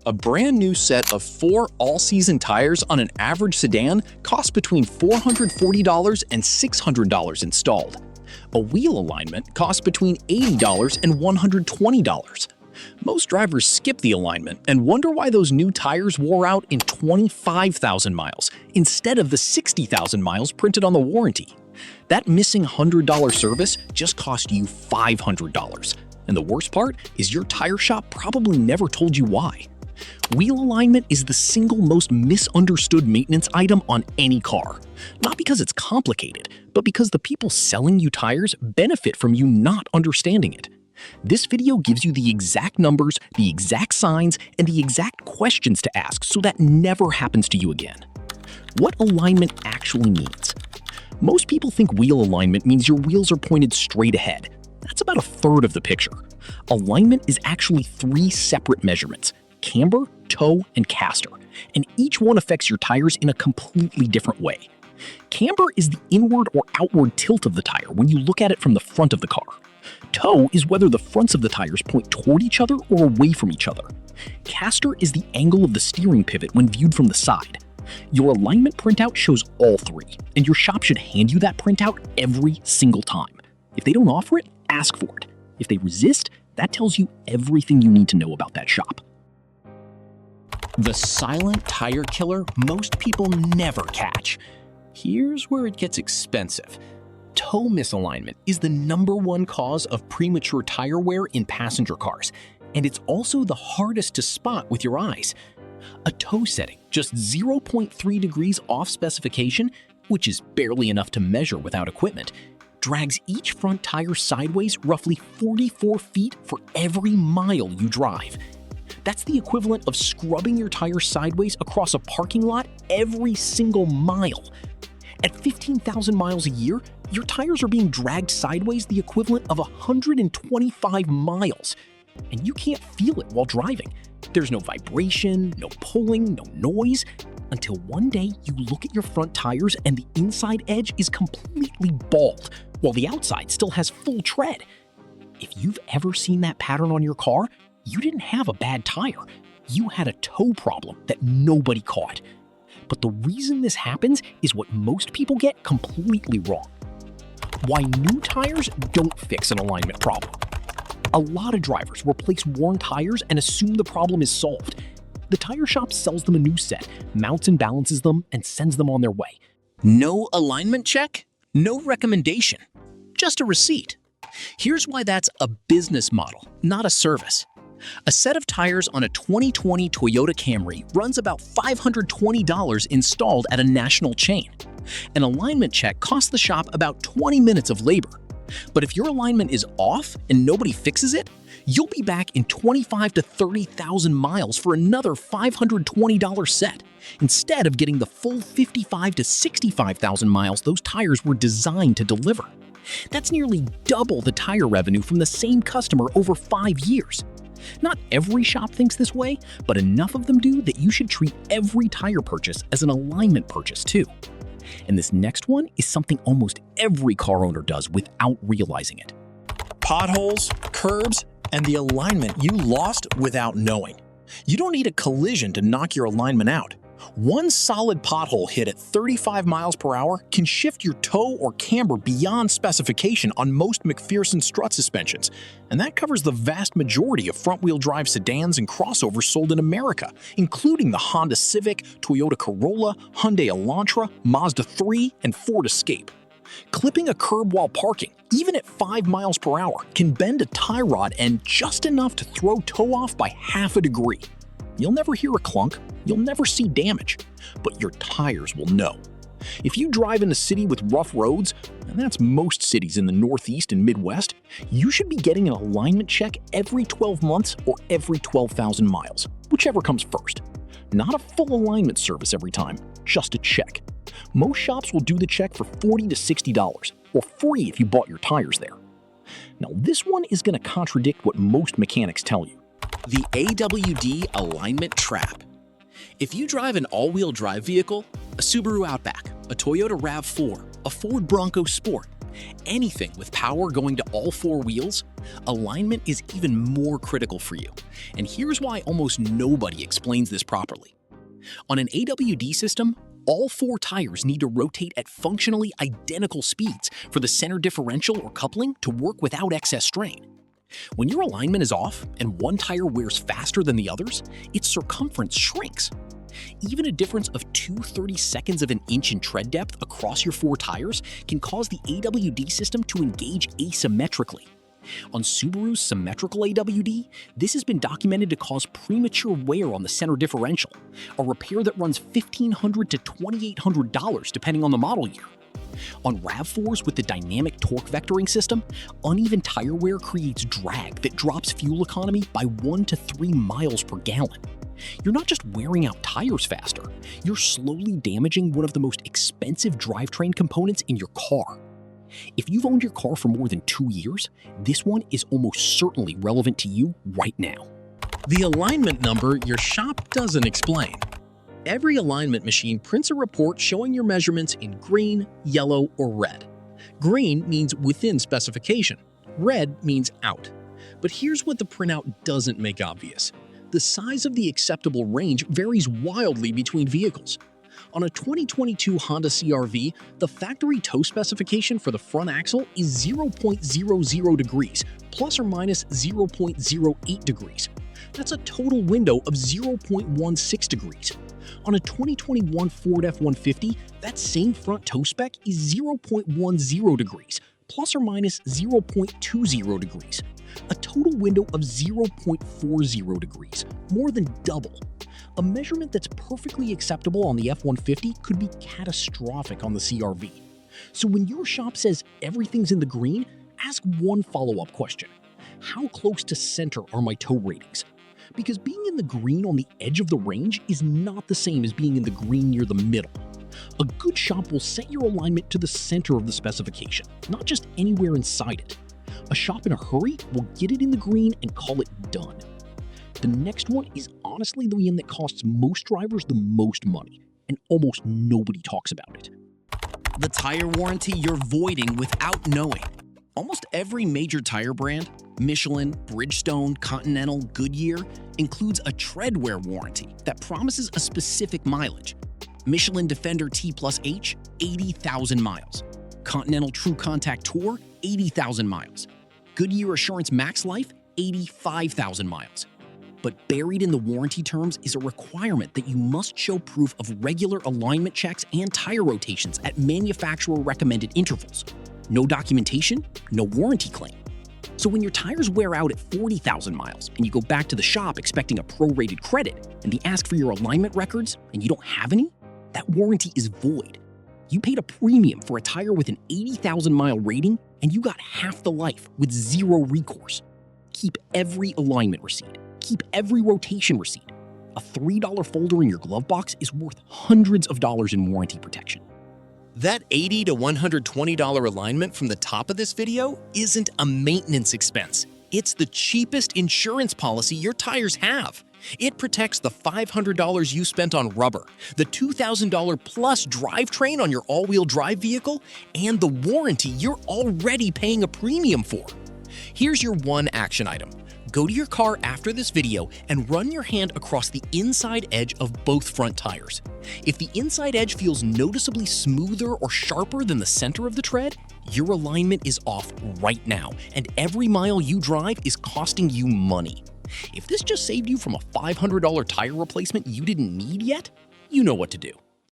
A brand new set of 4 all-season tires on an average sedan costs between $440 and $600 installed. A wheel alignment costs between $80 and $120. Most drivers skip the alignment and wonder why those new tires wore out in 25,000 miles instead of the 60,000 miles printed on the warranty. That missing $100 service just cost you $500. And the worst part is your tire shop probably never told you why. Wheel alignment is the single most misunderstood maintenance item on any car. Not because it's complicated, but because the people selling you tires benefit from you not understanding it. This video gives you the exact numbers, the exact signs, and the exact questions to ask so that never happens to you again. What alignment actually means? Most people think wheel alignment means your wheels are pointed straight ahead. That's about a third of the picture. Alignment is actually 3 separate measurements: camber, toe, and caster, and each one affects your tires in a completely different way. Camber is the inward or outward tilt of the tire when you look at it from the front of the car. Toe is whether the fronts of the tires point toward each other or away from each other. Caster is the angle of the steering pivot when viewed from the side. Your alignment printout shows all 3, and your shop should hand you that printout every single time. If they don't offer it, ask for it. If they resist, that tells you everything you need to know about that shop. The silent tire killer most people never catch. Here's where it gets expensive. Toe misalignment is the #1 cause of premature tire wear in passenger cars, and it's also the hardest to spot with your eyes. A toe setting just 0.3 degrees off specification, which is barely enough to measure without equipment, drags each front tire sideways roughly 44 feet for every mile you drive. That's the equivalent of scrubbing your tire sideways across a parking lot every single mile. At 15,000 miles a year, your tires are being dragged sideways the equivalent of 125 miles. And you can't feel it while driving. There's no vibration, no pulling, no noise, until one day you look at your front tires and the inside edge is completely bald, while the outside still has full tread. If you've ever seen that pattern on your car, you didn't have a bad tire. You had a toe problem that nobody caught. But the reason this happens is what most people get completely wrong. Why new tires don't fix an alignment problem. A lot of drivers replace worn tires and assume the problem is solved. The tire shop sells them a new set, mounts and balances them, and sends them on their way. No alignment check? No recommendation. Just a receipt. Here's why that's a business model, not a service. A set of tires on a 2020 Toyota Camry runs about $520 installed at a national chain. An alignment check costs the shop about 20 minutes of labor. But if your alignment is off and nobody fixes it, you'll be back in 25 to 30,000 miles for another $520 set, instead of getting the full 55 to 65,000 miles those tires were designed to deliver. That's nearly double the tire revenue from the same customer over 5 years. Not every shop thinks this way, but enough of them do that you should treat every tire purchase as an alignment purchase too. And this next one is something almost every car owner does without realizing it. Potholes, curbs, and the alignment you lost without knowing. You don't need a collision to knock your alignment out. One solid pothole hit at 35 miles per hour can shift your toe or camber beyond specification on most McPherson strut suspensions, and that covers the vast majority of front-wheel drive sedans and crossovers sold in America, including the Honda Civic, Toyota Corolla, Hyundai Elantra, Mazda 3, and Ford Escape. Clipping a curb while parking, even at 5 miles per hour, can bend a tie rod and just enough to throw toe off by half a degree. You'll never hear a clunk, you'll never see damage, but your tires will know. If you drive in a city with rough roads, and that's most cities in the Northeast and Midwest, you should be getting an alignment check every 12 months or every 12,000 miles, whichever comes first. Not a full alignment service every time, just a check. Most shops will do the check for $40 to $60, or free if you bought your tires there. Now this one is going to contradict what most mechanics tell you. The AWD alignment trap. If you drive an all-wheel drive vehicle, a Subaru Outback, a Toyota RAV4, a Ford Bronco Sport, Anything with power going to all four wheels, alignment is even more critical for you. And here's why almost nobody explains this properly. On an AWD system, all four tires need to rotate at functionally identical speeds for the center differential or coupling to work without excess strain. When your alignment is off and one tire wears faster than the others, its circumference shrinks. Even a difference of 2/32 of an inch in tread depth across your four tires can cause the AWD system to engage asymmetrically. On Subaru's symmetrical AWD, this has been documented to cause premature wear on the center differential, a repair that runs $1,500 to $2,800 depending on the model year. On RAV4s with the dynamic torque vectoring system, uneven tire wear creates drag that drops fuel economy by 1 to 3 miles per gallon. You're not just wearing out tires faster, you're slowly damaging one of the most expensive drivetrain components in your car. If you've owned your car for more than 2 years, this one is almost certainly relevant to you right now. The alignment number your shop doesn't explain. Every alignment machine prints a report showing your measurements in green, yellow, or red. Green means within specification. Red means out. But here's what the printout doesn't make obvious. The size of the acceptable range varies wildly between vehicles. On a 2022 Honda CR-V, the factory toe specification for the front axle is 0.00 degrees, plus or minus 0.08 degrees. That's a total window of 0.16 degrees. On a 2021 Ford F-150, that same front toe spec is 0.10 degrees, plus or minus 0.20 degrees. A total window of 0.40 degrees, more than double. A measurement that's perfectly acceptable on the F-150 could be catastrophic on the CR-V. So when your shop says everything's in the green, ask one follow-up question. How close to center are my toe ratings? Because being in the green on the edge of the range is not the same as being in the green near the middle. A good shop will set your alignment to the center of the specification, not just anywhere inside it. A shop in a hurry will get it in the green and call it done. The next one is honestly the one that costs most drivers the most money, and almost nobody talks about it. The tire warranty you're voiding without knowing. Almost every major tire brand, Michelin, Bridgestone, Continental, Goodyear, includes a tread wear warranty that promises a specific mileage. Michelin Defender T+H, 80,000 miles. Continental True Contact Tour, 80,000 miles. Goodyear Assurance Max Life, 85,000 miles. But buried in the warranty terms is a requirement that you must show proof of regular alignment checks and tire rotations at manufacturer-recommended intervals. No documentation, no warranty claim. So when your tires wear out at 40,000 miles and you go back to the shop expecting a prorated credit and they ask for your alignment records and you don't have any, that warranty is void. You paid a premium for a tire with an 80,000 mile rating and you got half the life with zero recourse. Keep every alignment receipt. Keep every rotation receipt. A $3 folder in your glove box is worth hundreds of dollars in warranty protection. That $80 to $120 alignment from the top of this video isn't a maintenance expense. It's the cheapest insurance policy your tires have. It protects the $500 you spent on rubber, the $2,000 plus drivetrain on your all-wheel drive vehicle, and the warranty you're already paying a premium for. Here's your one action item. Go to your car after this video and run your hand across the inside edge of both front tires. If the inside edge feels noticeably smoother or sharper than the center of the tread, your alignment is off right now, and every mile you drive is costing you money. If this just saved you from a $500 tire replacement you didn't need yet, you know what to do.